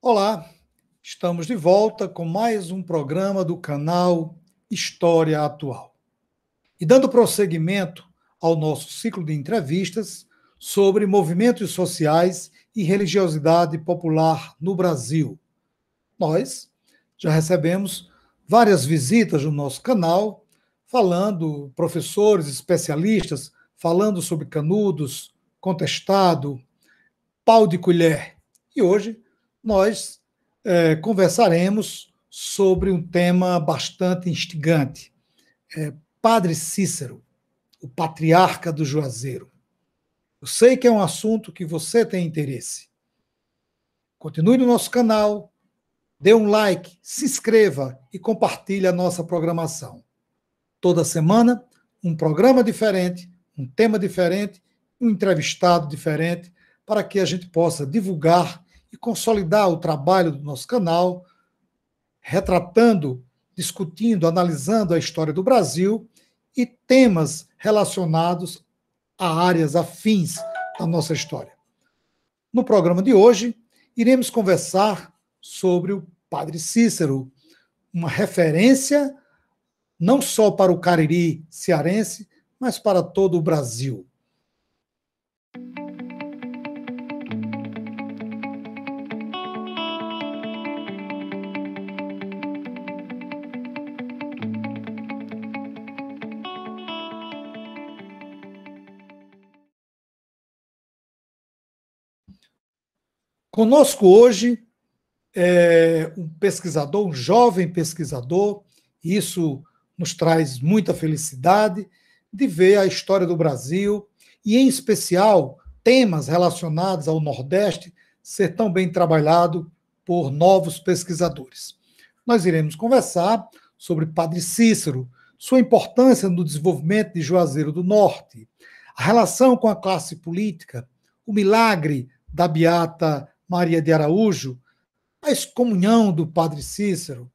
Olá, estamos de volta com mais um programa do canal História Atual. E dando prosseguimento ao nosso ciclo de entrevistas sobre movimentos sociais e religiosidade popular no Brasil. Nós já recebemos várias visitas no nosso canal, falando, professores, especialistas, falando sobre Canudos, Contestado, Pau de Colher. E hoje nós conversaremos sobre um tema bastante instigante. Padre Cícero, o patriarca do Juazeiro. Eu sei que é um assunto que você tem interesse. Continue no nosso canal, dê um like, se inscreva e compartilhe a nossa programação. Toda semana, um programa diferente, um tema diferente, um entrevistado diferente, para que a gente possa divulgar e consolidar o trabalho do nosso canal, retratando, discutindo, analisando a história do Brasil e temas relacionados a áreas afins da nossa história. No programa de hoje, iremos conversar sobre o Padre Cícero, uma referência não só para o Cariri cearense, mas para todo o Brasil. Conosco hoje é um pesquisador, um jovem pesquisador, e isso nos traz muita felicidade de ver a história do Brasil e, em especial, temas relacionados ao Nordeste ser tão bem trabalhado por novos pesquisadores. Nós iremos conversar sobre Padre Cícero, sua importância no desenvolvimento de Juazeiro do Norte, a relação com a classe política, o milagre da Beata Maria de Araújo, a excomunhão do Padre Cícero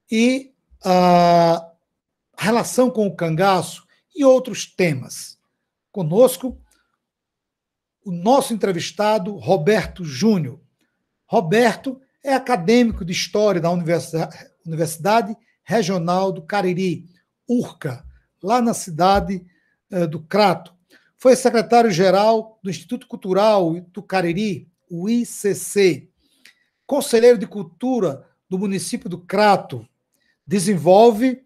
e a relação com o cangaço e outros temas. Conosco, o nosso entrevistado, Roberto Júnior. Roberto é acadêmico de História da Universidade Regional do Cariri, URCA, lá na cidade do Crato. Foi secretário-geral do Instituto Cultural do Cariri, o ICC, conselheiro de cultura do município do Crato, desenvolve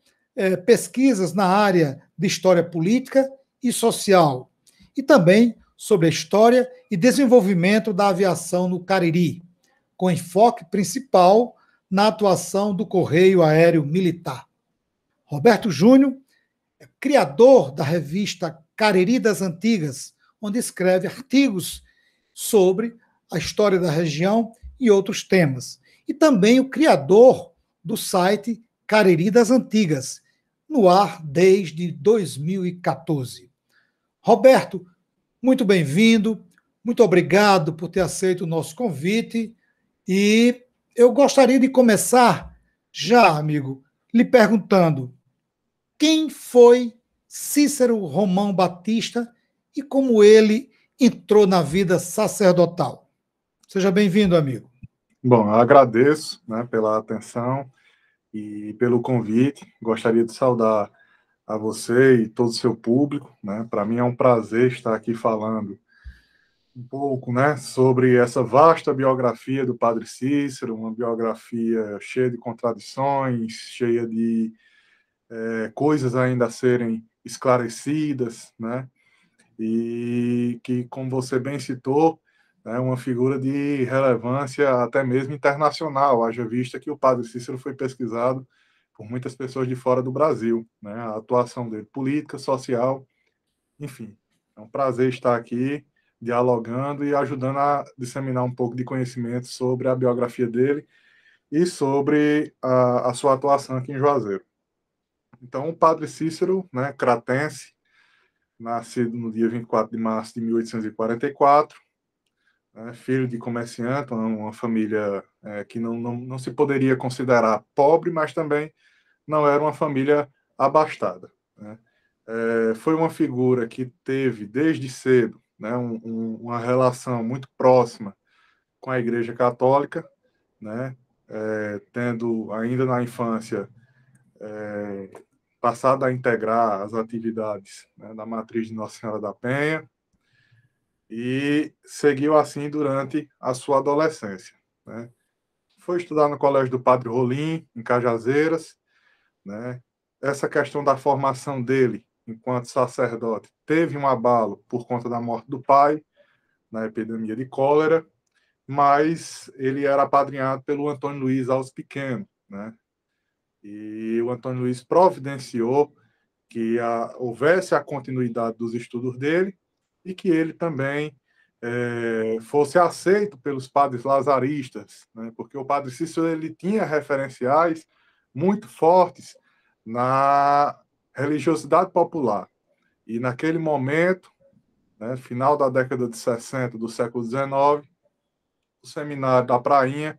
pesquisas na área de história política e social, e também sobre a história e desenvolvimento da aviação no Cariri, com enfoque principal na atuação do Correio Aéreo Militar. Roberto Júnior é criador da revista Cariri das Antigas, onde escreve artigos sobre a história da região e outros temas. E também o criador do site Cariri das Antigas, no ar desde 2014. Roberto, muito bem-vindo, muito obrigado por ter aceito o nosso convite e eu gostaria de começar já, amigo, lhe perguntando quem foi Cícero Romão Batista e como ele entrou na vida sacerdotal. Seja bem-vindo, amigo. Bom, eu agradeço, pela atenção e pelo convite. Gostaria de saudar a você e todo o seu público. Para mim é um prazer estar aqui falando um pouco, sobre essa vasta biografia do Padre Cícero, uma biografia cheia de contradições, cheia de coisas ainda a serem esclarecidas, e que, como você bem citou, é uma figura de relevância até mesmo internacional, haja vista que o Padre Cícero foi pesquisado por muitas pessoas de fora do Brasil, a atuação dele política, social, enfim. É um prazer estar aqui dialogando e ajudando a disseminar um pouco de conhecimento sobre a biografia dele e sobre a sua atuação aqui em Juazeiro. Então, o Padre Cícero, cratense, nascido no dia 24 de março de 1844, filho de comerciante, uma família que não se poderia considerar pobre, mas também não era uma família abastada. Foi uma figura que teve, desde cedo, uma relação muito próxima com a Igreja Católica, né, tendo ainda na infância passado a integrar as atividades, né, da matriz de Nossa Senhora da Penha, e seguiu assim durante a sua adolescência, né. Foi estudar no Colégio do Padre Rolim, em Cajazeiras, né. Essa questão da formação dele enquanto sacerdote teve um abalo por conta da morte do pai, na epidemia de cólera, mas ele era apadrinhado pelo Antônio Luiz Alves Pequeno, né? E o Antônio Luiz providenciou que houvesse a continuidade dos estudos dele e que ele também fosse aceito pelos padres lazaristas, né? Porque o padre Cícero ele tinha referenciais muito fortes na religiosidade popular. E naquele momento, né, final da década de 60 do século XIX, o seminário da Prainha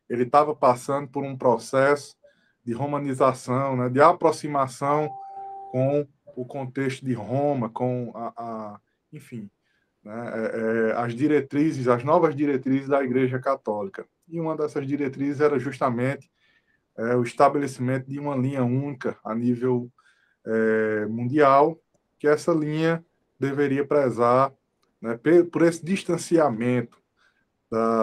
ele estava passando por um processo de romanização, né, de aproximação com o contexto de Roma, com enfim, né, as diretrizes, as novas diretrizes da Igreja Católica. E uma dessas diretrizes era justamente o estabelecimento de uma linha única a nível mundial, que essa linha deveria prezar, né, por esse distanciamento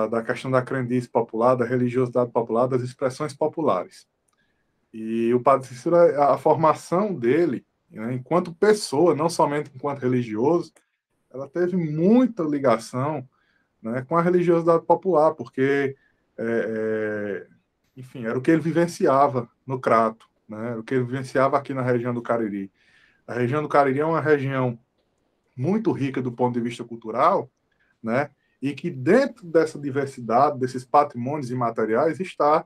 da questão da crendice popular, da religiosidade popular, das expressões populares. E o Padre Cícero, a formação dele, né, enquanto pessoa, não somente enquanto religioso, ela teve muita ligação, né, com a religiosidade popular, porque, enfim, era o que ele vivenciava no Crato, né, era o que ele vivenciava aqui na região do Cariri. A região do Cariri é uma região muito rica do ponto de vista cultural, né, e que dentro dessa diversidade, desses patrimônios imateriais, está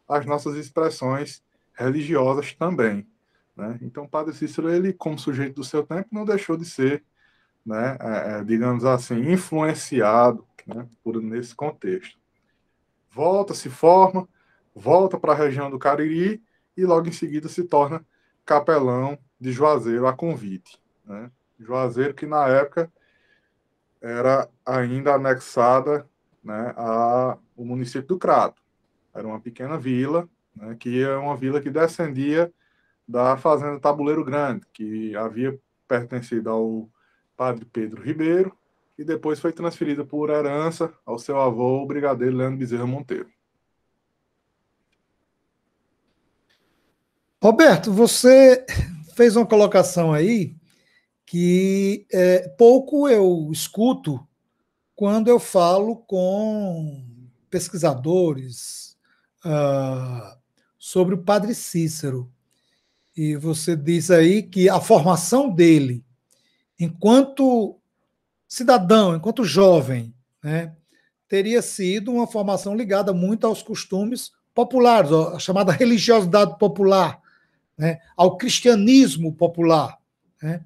as nossas expressões religiosas também, né? Então, Padre Cícero, ele, como sujeito do seu tempo, não deixou de ser, né, digamos assim, influenciado, né, nesse contexto. Se forma, volta para a região do Cariri e logo em seguida se torna capelão de Juazeiro a convite, né? Juazeiro que na época era ainda anexada, né, ao município do Crato. Era uma pequena vila, né, que é uma vila que descendia da fazenda Tabuleiro Grande, que havia pertencido ao padre Pedro Ribeiro, e depois foi transferida por herança ao seu avô, o brigadeiro Leandro Bezerra Monteiro. Roberto, você fez uma colocação aí que pouco eu escuto quando eu falo com pesquisadores sobre o Padre Cícero. E você diz aí que a formação dele, enquanto cidadão, enquanto jovem, né, teria sido uma formação ligada muito aos costumes populares, a chamada religiosidade popular, né, ao cristianismo popular. Né?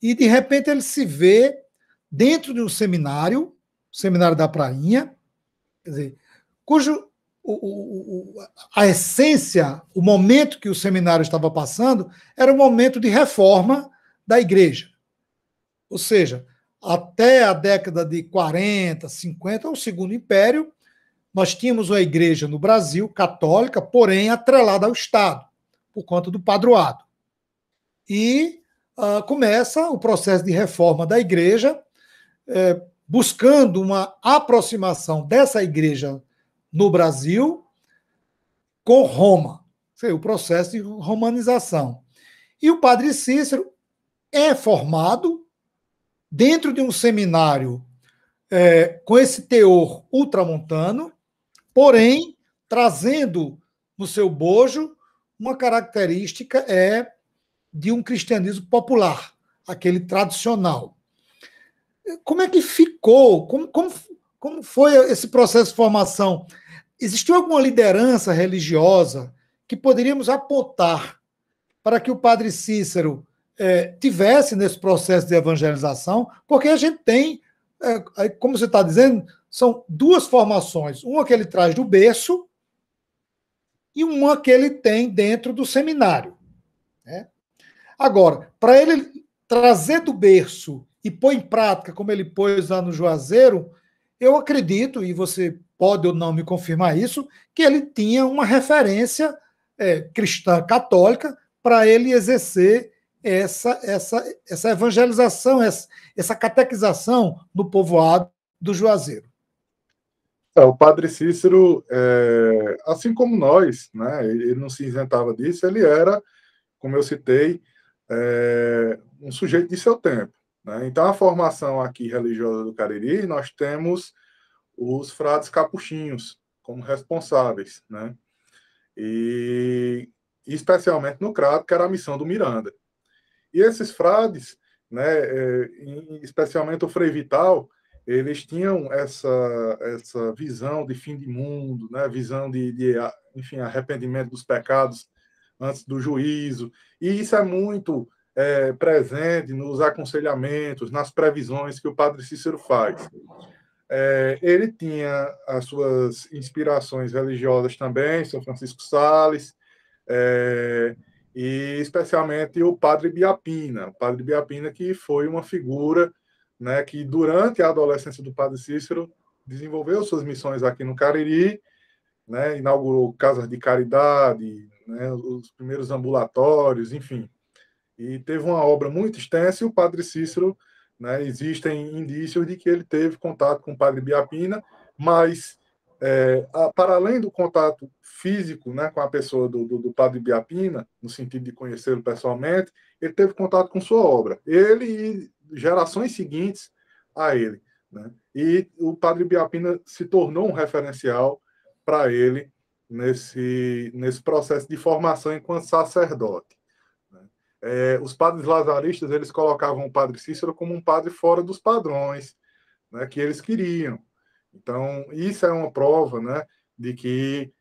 E, de repente, ele se vê dentro de um seminário, o Seminário da Prainha, quer dizer, cujo a essência, o momento que o seminário estava passando, era um momento de reforma da igreja. Ou seja, até a década de 40, 50, o Segundo Império, nós tínhamos uma igreja no Brasil, católica, porém atrelada ao Estado, por conta do padroado. E começa o processo de reforma da igreja, buscando uma aproximação dessa igreja no Brasil com Roma, o processo de romanização. E o Padre Cícero é formado dentro de um seminário com esse teor ultramontano, porém trazendo no seu bojo uma característica de um cristianismo popular, aquele tradicional. Como é que ficou? Como foi esse processo de formação? Existiu alguma liderança religiosa que poderíamos apontar para que o Padre Cícero tivesse nesse processo de evangelização? Porque a gente tem, como você está dizendo, são duas formações. Uma que ele traz do berço e uma que ele tem dentro do seminário. Né? Agora, para ele trazer do berço e pôr em prática, como ele pôs lá no Juazeiro, eu acredito, e você pode ou não me confirmar isso, que ele tinha uma referência cristã católica para ele exercer essa evangelização, essa catequização no povoado do Juazeiro. O padre Cícero, assim como nós, né, ele não se isentava disso, ele era, como eu citei, um sujeito de seu tempo. Né? Então, a formação aqui religiosa do Cariri, nós temos os frades capuchinhos como responsáveis, né? E especialmente no crato, que era a missão do Miranda. E esses frades, né, especialmente o Frei Vital, eles tinham essa visão de fim de mundo, né, visão enfim, arrependimento dos pecados antes do juízo. E isso é muito presente nos aconselhamentos, nas previsões que o Padre Cícero faz. Ele tinha as suas inspirações religiosas também, São Francisco Sales, e especialmente o Padre Biapina. O Padre Biapina, que foi uma figura, né, que durante a adolescência do Padre Cícero desenvolveu suas missões aqui no Cariri, né, inaugurou casas de caridade, né, os primeiros ambulatórios, enfim. E teve uma obra muito extensa, e o Padre Cícero, né, existem indícios de que ele teve contato com o Padre Biapina, mas, para além do contato físico, né, com a pessoa do Padre Biapina, no sentido de conhecê-lo pessoalmente, ele teve contato com sua obra. Ele e gerações seguintes a ele. Né? E o Padre Biapina se tornou um referencial para ele nesse processo de formação enquanto sacerdote. Os padres lazaristas, eles colocavam o Padre Cícero como um padre fora dos padrões, né, que eles queriam. Então, isso é uma prova, né, de que,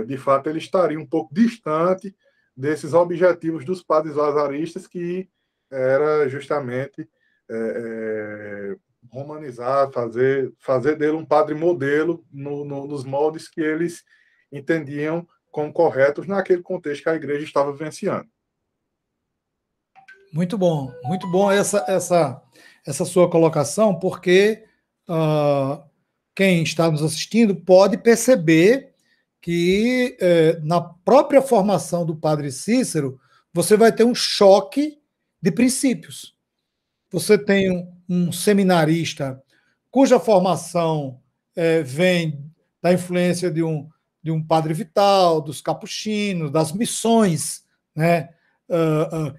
de fato, ele estaria um pouco distante desses objetivos dos padres lazaristas, que era justamente romanizar, fazer dele um padre modelo nos moldes que eles entendiam como corretos naquele contexto que a igreja estava vivenciando. Muito bom essa sua colocação, porque quem está nos assistindo pode perceber que na própria formação do Padre Cícero você vai ter um choque de princípios. Você tem um seminarista cuja formação vem da influência de um Padre Vital, dos capuchinos, das missões, né?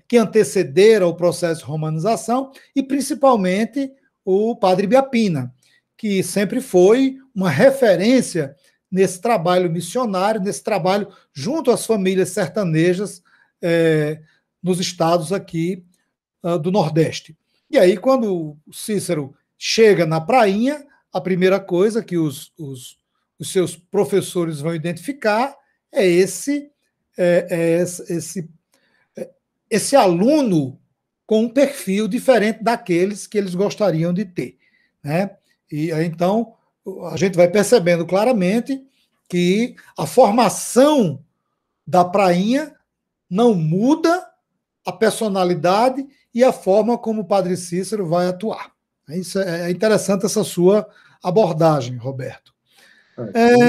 Que antecederam o processo de romanização, e principalmente o Padre Biapina, que sempre foi uma referência nesse trabalho missionário, nesse trabalho junto às famílias sertanejas nos estados aqui do Nordeste. E aí, quando o Cícero chega na prainha, a primeira coisa que os seus professores vão identificar é esse aluno com um perfil diferente daqueles que eles gostariam de ter. Né? E aí, então, a gente vai percebendo claramente que a formação da prainha não muda a personalidade e a forma como o Padre Cícero vai atuar. Isso é interessante, essa sua abordagem, Roberto.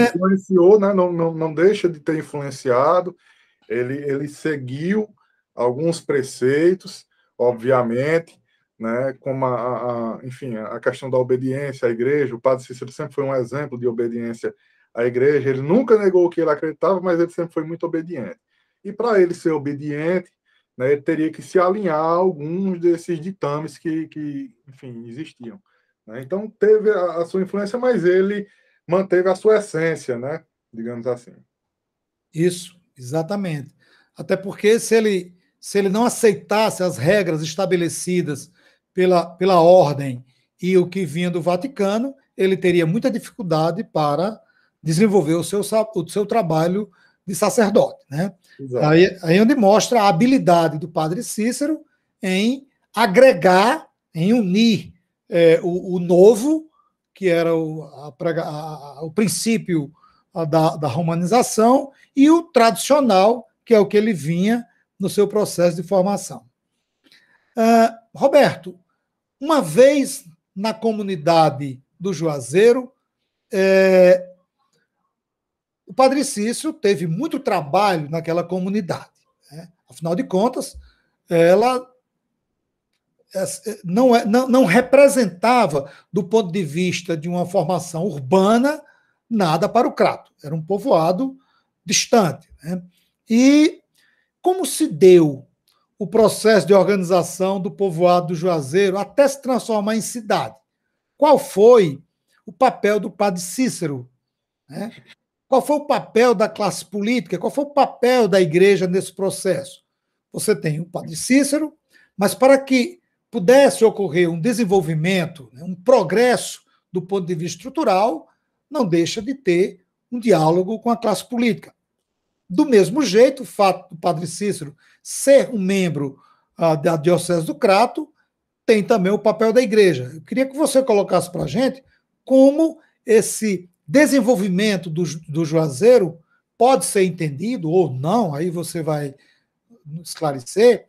Influenciou, né? Não deixa de ter influenciado. Ele seguiu alguns preceitos, obviamente, né, como enfim, a questão da obediência à igreja. O Padre Cícero sempre foi um exemplo de obediência à igreja. Ele nunca negou o que ele acreditava, mas ele sempre foi muito obediente. E para ele ser obediente, né, ele teria que se alinhar a alguns desses ditames que enfim, existiam. Né? Então, teve a sua influência, mas ele manteve a sua essência, né, digamos assim. Isso, exatamente. Até porque se ele não aceitasse as regras estabelecidas pela ordem e o que vinha do Vaticano, ele teria muita dificuldade para desenvolver o seu trabalho de sacerdote. Né? Aí onde mostra a habilidade do Padre Cícero em agregar, em unir o novo, que era o princípio da romanização, e o tradicional, que é o que ele vinha no seu processo de formação. Roberto, uma vez na comunidade do Juazeiro, o Padre Cícero teve muito trabalho naquela comunidade, né? Afinal de contas, ela não representava, do ponto de vista de uma formação urbana, nada para o Crato. Era um povoado distante, né? E como se deu o processo de organização do povoado do Juazeiro até se transformar em cidade? Qual foi o papel do Padre Cícero, né? Qual foi o papel da classe política? Qual foi o papel da igreja nesse processo? Você tem o Padre Cícero, mas para que pudesse ocorrer um desenvolvimento, um progresso do ponto de vista estrutural, não deixa de ter um diálogo com a classe política. Do mesmo jeito, o fato do Padre Cícero ser um membro da Diocese do Crato tem também o papel da igreja. Eu queria que você colocasse para a gente como esse desenvolvimento do Juazeiro pode ser entendido ou não, aí você vai esclarecer,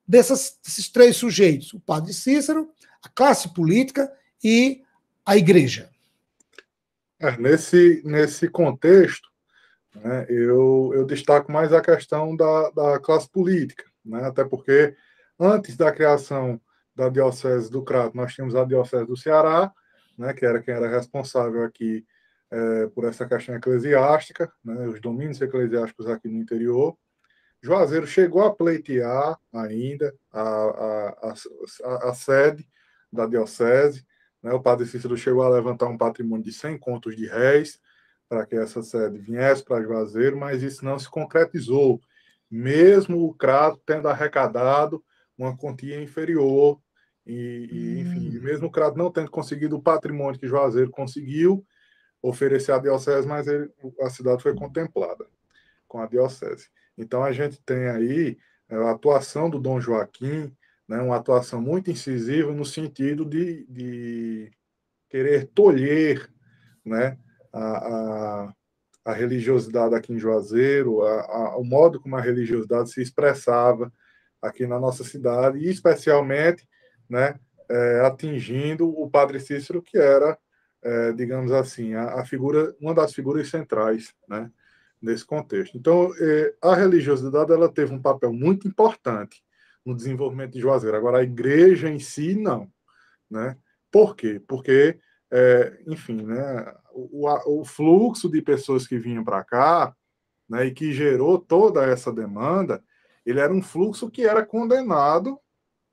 desses três sujeitos, o Padre Cícero, a classe política e a igreja. Nesse contexto, né, eu destaco mais a questão da classe política, né, até porque antes da criação da Diocese do Crato, nós tínhamos a Diocese do Ceará, né, que era quem era responsável aqui por essa questão eclesiástica, né, os domínios eclesiásticos aqui no interior. Juazeiro chegou a pleitear ainda a sede da Diocese, né, o Padre Cícero chegou a levantar um patrimônio de 100 contos de réis para que essa sede viesse para Juazeiro, mas isso não se concretizou, mesmo o Crato tendo arrecadado uma quantia inferior, enfim, mesmo o Crato não tendo conseguido o patrimônio que Juazeiro conseguiu oferecer à Diocese, mas a cidade foi contemplada com a Diocese. Então, a gente tem aí a atuação do Dom Joaquim, né, uma atuação muito incisiva no sentido de querer tolher, né, a religiosidade aqui em Juazeiro, o modo como a religiosidade se expressava aqui na nossa cidade, e especialmente, né, atingindo o Padre Cícero, que era, digamos assim, uma das figuras centrais, né, nesse contexto. Então, a religiosidade ela teve um papel muito importante no desenvolvimento de Juazeiro. Agora, a igreja em si, não, né? Por quê? Porque, enfim, né, o fluxo de pessoas que vinham para cá, né, e que gerou toda essa demanda, ele era um fluxo que era condenado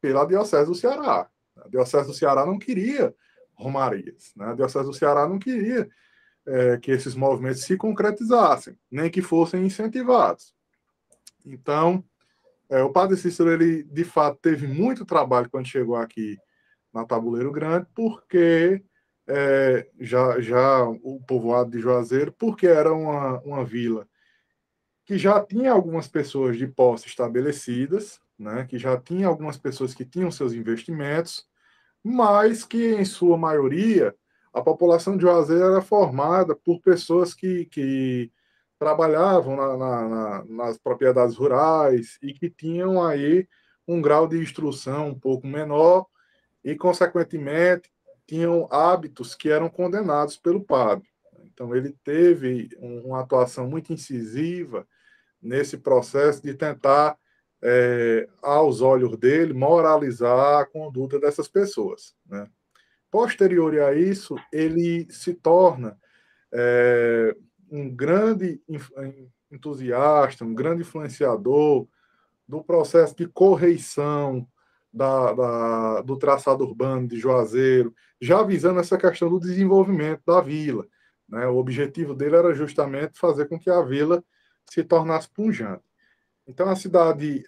pela Diocese do Ceará. A Diocese do Ceará não queria romarias, né? A Diocese do Ceará não queria que esses movimentos se concretizassem, nem que fossem incentivados. Então, o Padre Cícero, ele de fato teve muito trabalho quando chegou aqui na Tabuleiro Grande, porque já o povoado de Juazeiro, porque era uma vila que já tinha algumas pessoas de posse estabelecidas, né, que já tinha algumas pessoas que tinham seus investimentos, mas que, em sua maioria, a população de Juazeiro era formada por pessoas que trabalhavam nas propriedades rurais e que tinham aí um grau de instrução um pouco menor e, consequentemente, tinham hábitos que eram condenados pelo padre. Então, ele teve uma atuação muito incisiva nesse processo de tentar, aos olhos dele, moralizar a conduta dessas pessoas, né? Posterior a isso, ele se torna um grande entusiasta, um grande influenciador do processo de correição do traçado urbano de Juazeiro, já visando essa questão do desenvolvimento da vila, né? O objetivo dele era justamente fazer com que a vila se tornasse pujante. Então, a cidade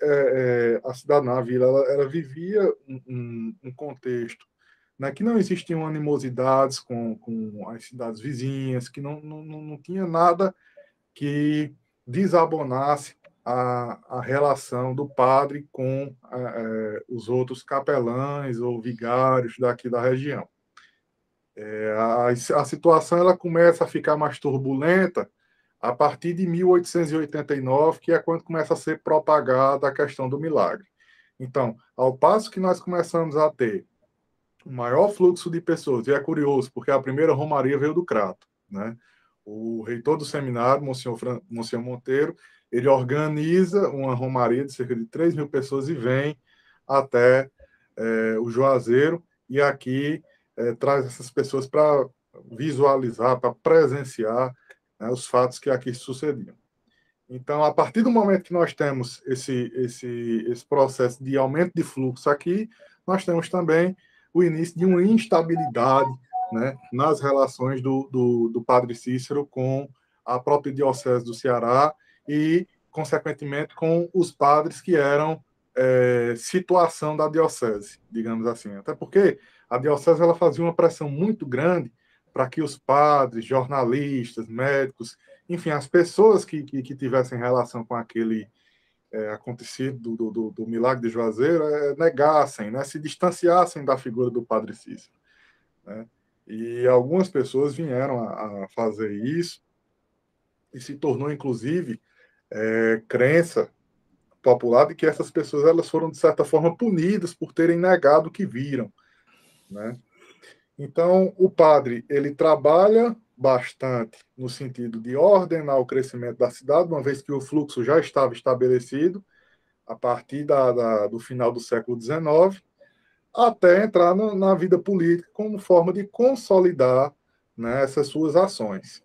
na vila, ela vivia um contexto, né, que não existiam animosidades com as cidades vizinhas, que não tinha nada que desabonasse a relação do padre com os outros capelães ou vigários daqui da região. A situação ela começa a ficar mais turbulenta a partir de 1889, que é quando começa a ser propagada a questão do milagre. Então, ao passo que nós começamos a ter o maior fluxo de pessoas, e é curioso, porque a primeira romaria veio do Crato, né? O reitor do seminário, Monsenhor Monteiro, ele organiza uma romaria de cerca de 3.000 pessoas e vem até o Juazeiro, e aqui traz essas pessoas para visualizar, para presenciar, né, os fatos que aqui sucediam. Então, a partir do momento que nós temos esse processo de aumento de fluxo aqui, nós temos também o início de uma instabilidade, né, nas relações do padre Cícero com a própria Diocese do Ceará e, consequentemente, com os padres que eram situação da Diocese, digamos assim. Até porque a Diocese ela fazia uma pressão muito grande para que os padres, jornalistas, médicos, enfim, as pessoas que tivessem relação com aquele acontecido do milagre de Juazeiro negassem, né, se distanciassem da figura do Padre Cícero, né? E algumas pessoas vieram a fazer isso e se tornou, inclusive, crença popular de que essas pessoas elas foram, de certa forma, punidas por terem negado o que viram, né? Então, o padre, ele trabalha bastante no sentido de ordenar o crescimento da cidade, uma vez que o fluxo já estava estabelecido a partir do final do século XIX, até entrar na vida política como forma de consolidar, né, essas suas ações.